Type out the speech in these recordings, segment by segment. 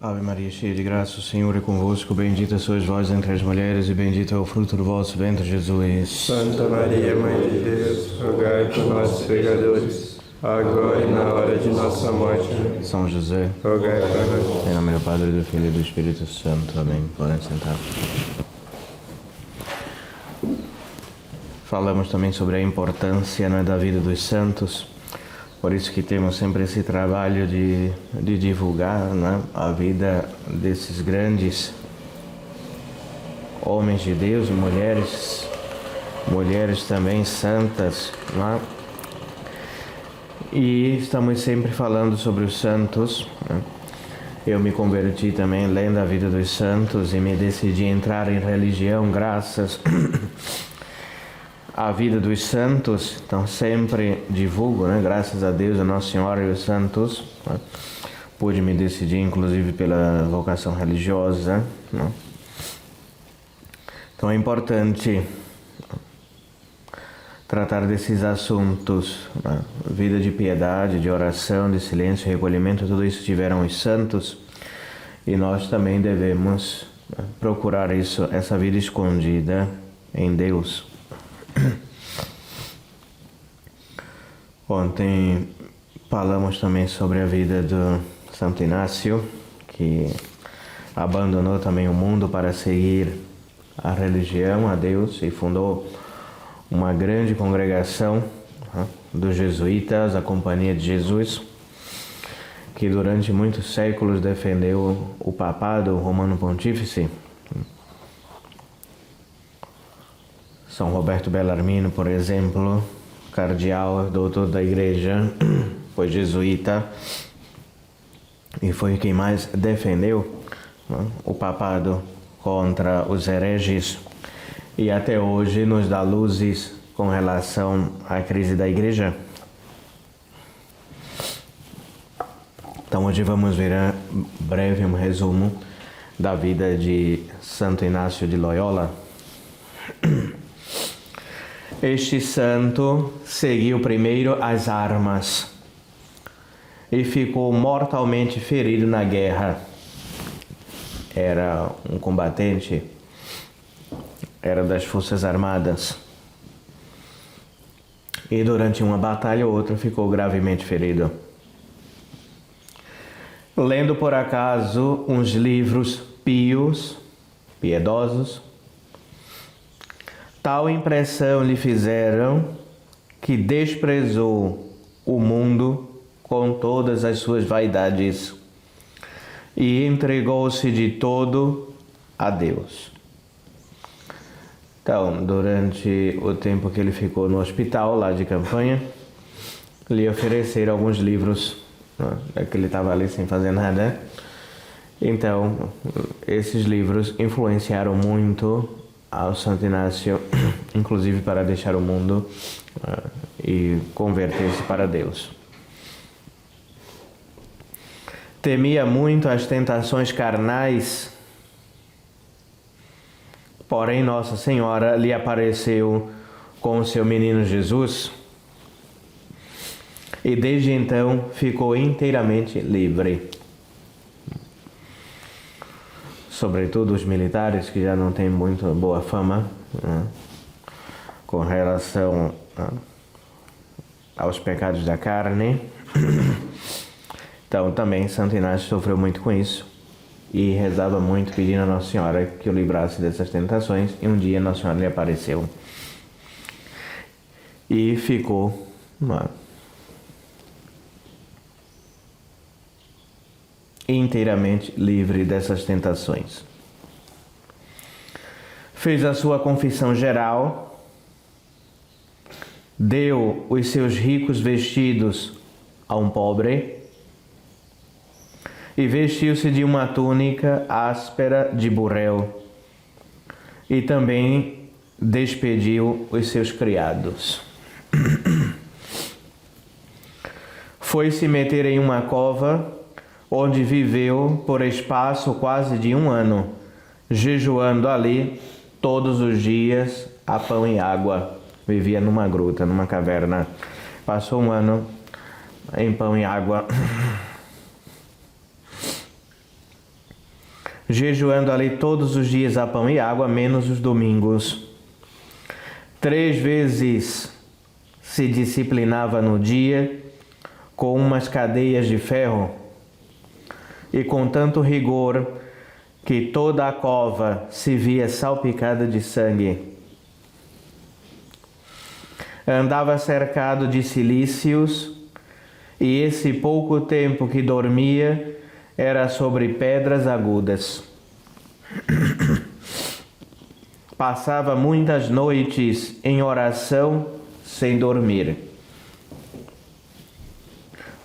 Ave Maria, cheia de graça, o Senhor é convosco. Bendita sois vós entre as mulheres e bendito é o fruto do vosso ventre, Jesus. Santa Maria, Mãe de Deus, rogai por nós, pecadores, agora e na hora de nossa morte. São José, Rogai por nós. em nome do Padre, do Filho e do Espírito Santo. Amém. Podem sentar. Falamos também sobre a importância, né, da vida dos santos. Por isso que temos sempre esse trabalho de divulgar, né, a vida desses grandes homens de Deus, mulheres também santas, né? E estamos sempre falando sobre os santos, né? Eu me converti também lendo a vida dos santos e me decidi entrar em religião graças a vida dos santos. Então sempre divulgo, né? Graças a Deus, a Nossa Senhora e os santos, né? Pude me decidir inclusive pela vocação religiosa, né? Então é importante tratar desses assuntos, né? Vida de piedade, de oração, de silêncio, recolhimento, tudo isso tiveram os santos, e nós também devemos, né, procurar essa vida escondida em Deus. Ontem falamos também sobre a vida do Santo Inácio, que abandonou também o mundo para seguir a religião, a Deus, e fundou uma grande congregação, né, dos jesuítas, a Companhia de Jesus, que durante muitos séculos defendeu o papado romano pontífice. São Roberto Bellarmino, por exemplo, cardeal, doutor da igreja, foi jesuíta e foi quem mais defendeu, né, o papado contra os hereges, e até hoje nos dá luzes com relação à crise da igreja. Então hoje vamos ver breve um resumo da vida de Santo Inácio de Loyola. Este santo seguiu primeiro as armas e ficou mortalmente ferido na guerra. Era um combatente, era das Forças Armadas, e durante uma batalha ou outra ficou gravemente ferido. Lendo por acaso uns livros piedosos, tal impressão lhe fizeram que desprezou o mundo com todas as suas vaidades e entregou-se de todo a Deus. Então, durante o tempo que ele ficou no hospital lá de campanha, lhe ofereceram alguns livros, né, que ele estava ali sem fazer nada. Então, esses livros influenciaram muito ao Santo Inácio, inclusive para deixar o mundo, e converter-se para Deus. Temia muito as tentações carnais, porém Nossa Senhora lhe apareceu com o seu menino Jesus, e desde então ficou inteiramente livre. Sobretudo os militares, que já não têm muito boa fama, né, com relação, né, aos pecados da carne. Então também Santo Inácio sofreu muito com isso e rezava muito pedindo a Nossa Senhora que o livrasse dessas tentações, e um dia Nossa Senhora lhe apareceu e ficou, né, inteiramente livre dessas tentações. Fez a sua confissão geral, deu os seus ricos vestidos a um pobre e vestiu-se de uma túnica áspera de burel, e também despediu os seus criados. Foi se meter em uma cova, onde viveu por espaço quase de 1 ano, jejuando ali todos os dias a pão e água. Vivia numa gruta, numa caverna. Passou 1 ano em pão e água. jejuando ali todos os dias a pão e água, menos os domingos. 3 vezes se disciplinava no dia com umas cadeias de ferro e com tanto rigor que toda a cova se via salpicada de sangue. Andava cercado de cilícios e esse pouco tempo que dormia era sobre pedras agudas. Passava muitas noites em oração sem dormir.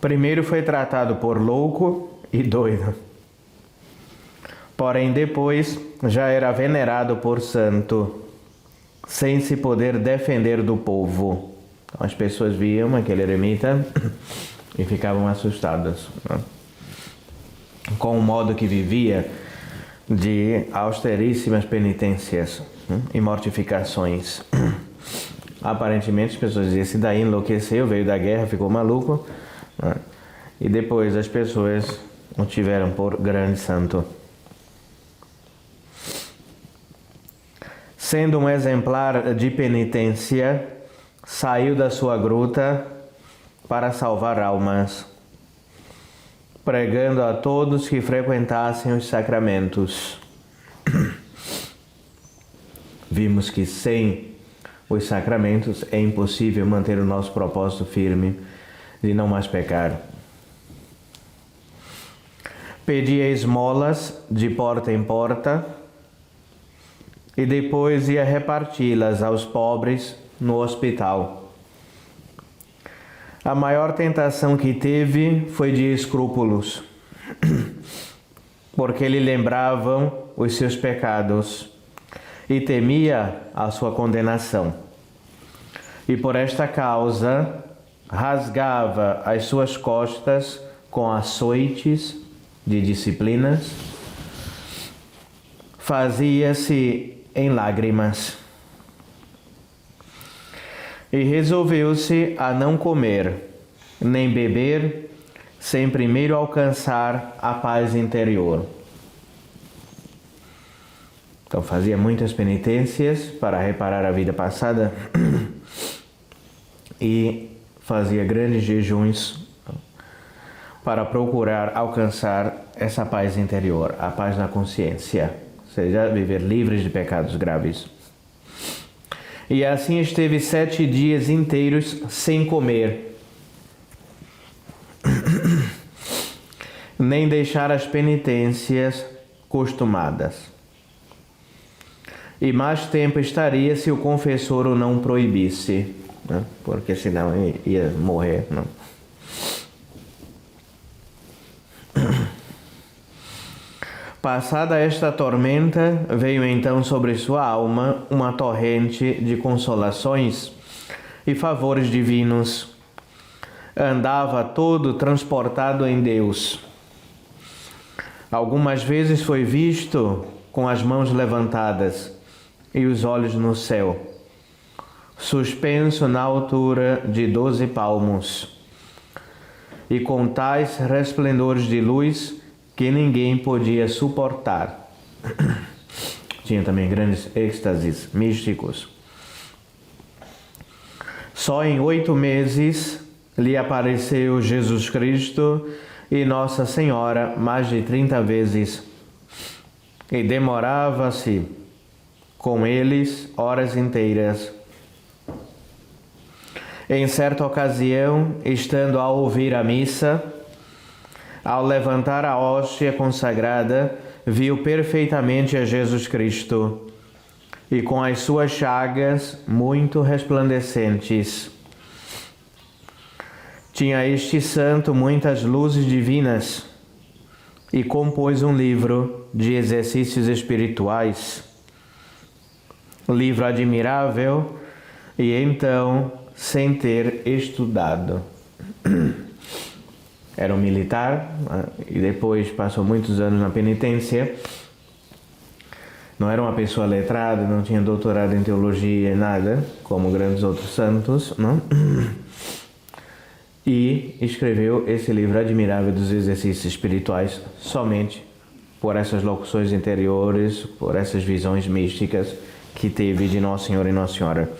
Primeiro foi tratado por louco e doido. Porém, depois já era venerado por santo, sem se poder defender do povo. Então, as pessoas viam aquele eremita e ficavam assustadas, né? Com o modo que vivia de austeríssimas penitências, né? E mortificações. Aparentemente as pessoas diziam, esse daí enlouqueceu, veio da guerra, ficou maluco, né? E depois as pessoas o tiveram por grande santo. Sendo um exemplar de penitência, saiu da sua gruta para salvar almas, pregando a todos que frequentassem os sacramentos. Vimos que sem os sacramentos é impossível manter o nosso propósito firme de não mais pecar. Pedia esmolas de porta em porta e depois ia reparti-las aos pobres no hospital. A maior tentação que teve foi de escrúpulos, porque lhe lembravam os seus pecados e temia a sua condenação. E por esta causa rasgava as suas costas com açoites de disciplinas, fazia-se em lágrimas e resolveu-se a não comer nem beber sem primeiro alcançar a paz interior. Então fazia muitas penitências para reparar a vida passada e fazia grandes jejuns para procurar alcançar essa paz interior, a paz na consciência, ou seja, viver livres de pecados graves. E assim esteve 7 dias inteiros sem comer, nem deixar as penitências costumadas. E mais tempo estaria se o confessor o não proibisse, né? Porque senão ele ia morrer, não? Passada esta tormenta, veio então sobre sua alma uma torrente de consolações e favores divinos. Andava todo transportado em Deus. Algumas vezes foi visto com as mãos levantadas e os olhos no céu, suspenso na altura de 12 palmos, e com tais resplendores de luz que ninguém podia suportar. Tinha também grandes êxtases místicos. Só em 8 meses lhe apareceu Jesus Cristo e Nossa Senhora mais de 30 vezes, e demorava-se com eles horas inteiras. Em certa ocasião, estando a ouvir a missa, ao levantar a hóstia consagrada, viu perfeitamente a Jesus Cristo, e com as suas chagas muito resplandecentes. Tinha este santo muitas luzes divinas, e compôs um livro de exercícios espirituais, livro admirável, e então, sem ter estudado. Era um militar e depois passou muitos anos na penitência. Não era uma pessoa letrada, não tinha doutorado em teologia, nada, como grandes outros santos, não? E escreveu esse livro admirável dos exercícios espirituais somente por essas locuções interiores, por essas visões místicas que teve de Nosso Senhor e Nossa Senhora.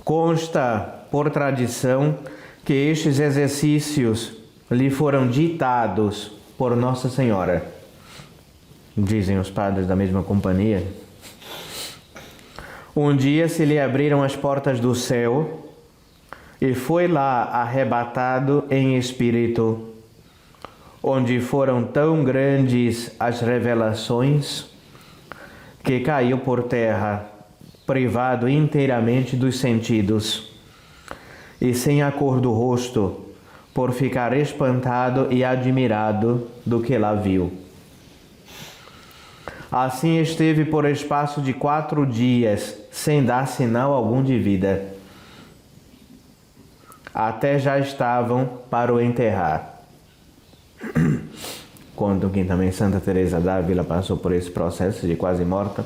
Consta, por tradição, que estes exercícios lhe foram ditados por Nossa Senhora. Dizem os padres da mesma companhia. Um dia se lhe abriram as portas do céu e foi lá arrebatado em espírito, onde foram tão grandes as revelações que caiu por terra, privado inteiramente dos sentidos e sem a cor do rosto, por ficar espantado e admirado do que lá viu. Assim esteve por espaço de 4 dias, sem dar sinal algum de vida. Até já estavam para o enterrar. Contam que também Santa Teresa d'Ávila passou por esse processo de quase morta.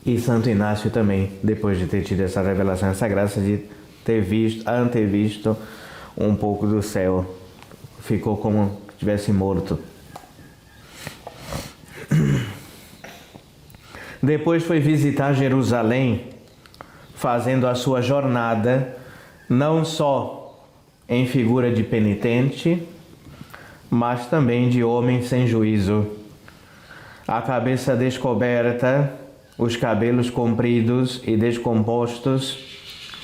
E Santo Inácio também, depois de ter tido essa revelação, essa graça de ter antevisto um pouco do céu. Ficou como se tivesse morto. Depois foi visitar Jerusalém, fazendo a sua jornada, não só em figura de penitente, mas também de homem sem juízo. A cabeça descoberta, os cabelos compridos e descompostos,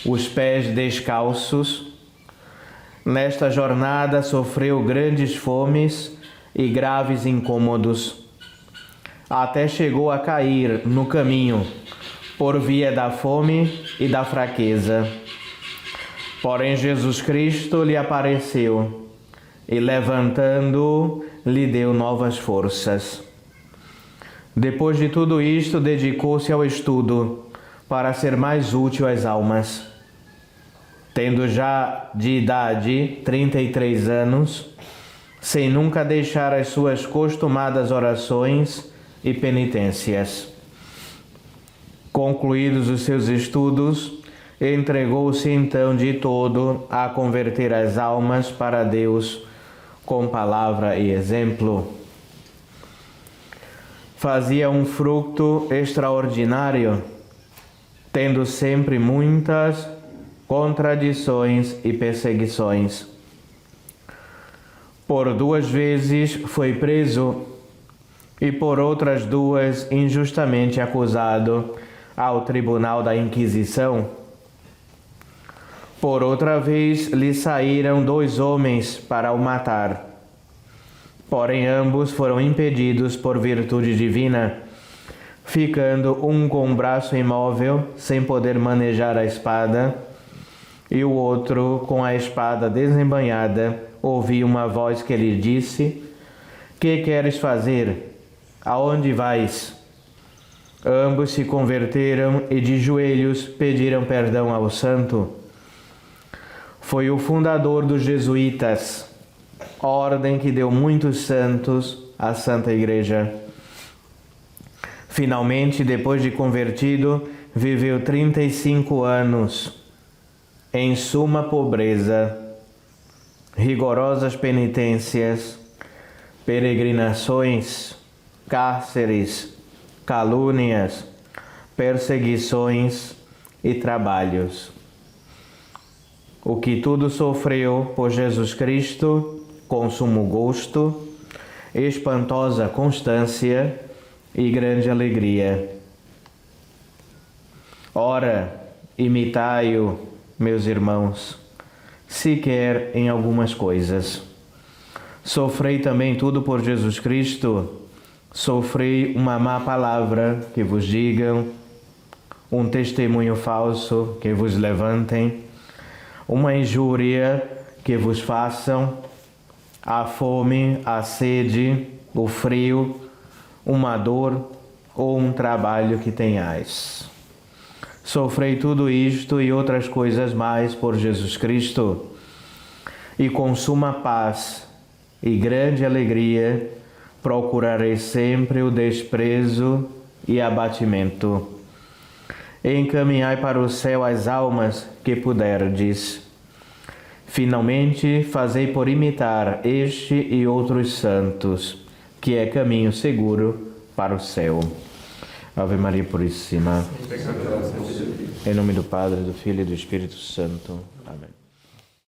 os pés descalços. Nesta jornada sofreu grandes fomes e graves incômodos, até chegou a cair no caminho, por via da fome e da fraqueza. Porém Jesus Cristo lhe apareceu e, levantando-o, lhe deu novas forças. Depois de tudo isto, dedicou-se ao estudo, para ser mais útil às almas. Tendo já de idade 33 anos, sem nunca deixar as suas costumadas orações e penitências. Concluídos os seus estudos, entregou-se então de todo a converter as almas para Deus com palavra e exemplo. Fazia um fruto extraordinário, tendo sempre muitas contradições e perseguições. Por 2 vezes foi preso e por outras 2 injustamente acusado ao tribunal da Inquisição. Por outra vez lhe saíram 2 homens para o matar. Porém ambos foram impedidos por virtude divina, ficando um com o braço imóvel, sem poder manejar a espada, e o outro, com a espada desembainhada, ouviu uma voz que lhe disse: "Que queres fazer? Aonde vais?" Ambos se converteram e de joelhos pediram perdão ao santo. Foi o fundador dos jesuítas, ordem que deu muitos santos à Santa Igreja. Finalmente, depois de convertido, viveu 35 anos em suma pobreza, rigorosas penitências, peregrinações, cárceres, calúnias, perseguições e trabalhos. O que tudo sofreu por Jesus Cristo, com sumo gosto, espantosa constância e grande alegria. Ora, imitai-o, meus irmãos, sequer em algumas coisas. Sofrei também tudo por Jesus Cristo. Sofrei uma má palavra que vos digam, um testemunho falso que vos levantem, uma injúria que vos façam, a fome, a sede, o frio, uma dor ou um trabalho que tenhais. Sofrei tudo isto e outras coisas mais por Jesus Cristo, e com suma paz e grande alegria procurarei sempre o desprezo e abatimento. Encaminhai para o céu as almas que puderdes, Finalmente, fazei por imitar este e outros santos, que é caminho seguro para o céu. Ave Maria Puríssima. Em nome do Padre, do Filho e do Espírito Santo. Amém.